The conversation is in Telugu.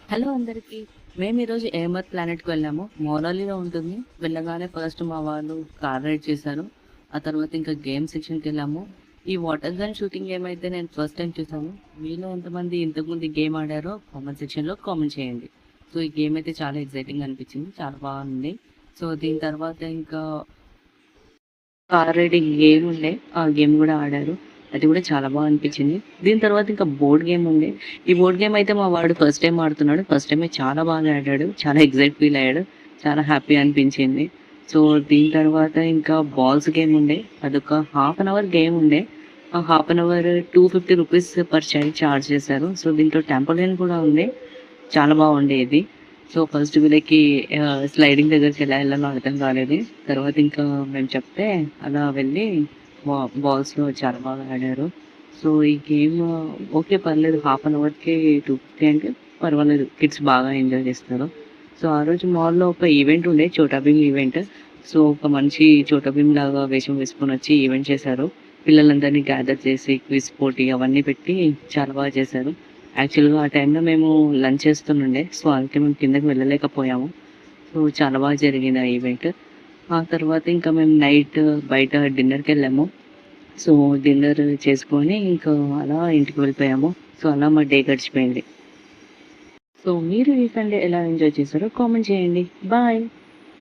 హలో అందరికి. మేము ఈరోజు అహ్మద్ ప్లానెట్కి వెళ్ళాము. మౌలాలీలో ఉంటుంది. వెళ్ళగానే ఫస్ట్ మా వాళ్ళు కార్ రైడ్ చేశారు. ఆ తర్వాత ఇంకా గేమ్ సెక్షన్కి వెళ్ళాము. ఈ వాటర్ గన్ షూటింగ్ గేమ్ అయితే నేను ఫస్ట్ టైం చూసాను. మీలో ఎంతమంది ఇంతకుముందు ఈ గేమ్ ఆడారో కామెంట్ సెక్షన్లో కామెంట్ చేయండి. సో ఈ గేమ్ అయితే చాలా ఎగ్జైటింగ్ అనిపించింది, చాలా బాగుంది. సో దీని తర్వాత ఇంకా కార్ రైడింగ్ గేమ్ ఉండే, ఆ గేమ్ కూడా ఆడారు. అది కూడా చాలా బాగా అనిపించింది. దీని తర్వాత ఇంకా బోర్డ్ గేమ్ ఉండే. ఈ బోర్డ్ గేమ్ అయితే మా వాడు ఫస్ట్ టైం ఆడుతున్నాడు. ఫస్ట్ టైమే చాలా బాగా ఆడాడు, చాలా ఎగ్జైట్ ఫీల్ అయ్యాడు, చాలా హ్యాపీ అనిపించింది. సో దీని తర్వాత ఇంకా బాల్స్ గేమ్ ఉండే. అదొక ½ గేమ్ ఉండే. ఆ ½ 250 రూపీస్ పర్ చైల్డ్ చార్జ్ చేశారు. సో దీంట్లో టెంపోలిన్ కూడా ఉంది, చాలా బాగుండేది. సో ఫస్ట్ వీళ్ళకి స్లైడింగ్ దగ్గరికి ఎలా వెళ్ళాలో అర్థం కాలేదు. తర్వాత ఇంకా మేము చెప్తే అలా వెళ్ళి బాల్స్లో చాలా బాగా ఆడారు. సో ఈ గేమ్ ఓకే, పర్లేదు. ½ 250 అంటే పర్వాలేదు, కిడ్స్ బాగా ఎంజాయ్ చేస్తారు. సో ఆ రోజు మాల్లో ఒక ఈవెంట్ ఉండే, చోటా భీమ్ ఈవెంట్. సో ఒక మనిషి చోటా భీమ్ లాగా వేషం వేసుకొని వచ్చి ఈవెంట్ చేశారు. పిల్లలందరినీ గ్యాదర్ చేసి క్విజ్ పోటీ అవన్నీ పెట్టి చాలా బాగా చేశారు. యాక్చువల్‌గా ఆ టైంలో మేము లంచ్ చేస్తుండే. సో, అందుకే మేము కిందకి వెళ్ళలేకపోయాము. సో, చాలా బాగా జరిగింది ఆ ఈవెంట్. ఆ తర్వాత ఇంకా మేము నైట్ బయట డిన్నర్‌కెళ్ళాము. సో, డిన్నర్ చేసుకొని ఇంకా అలా ఇంటికి వెళ్ళిపోయాము. సో, అలా మా డే గడిచిపోయింది. సో, మీరు ఈ సండే ఎలా ఎంజాయ్ చేశారో కామెంట్ చేయండి. బాయ్.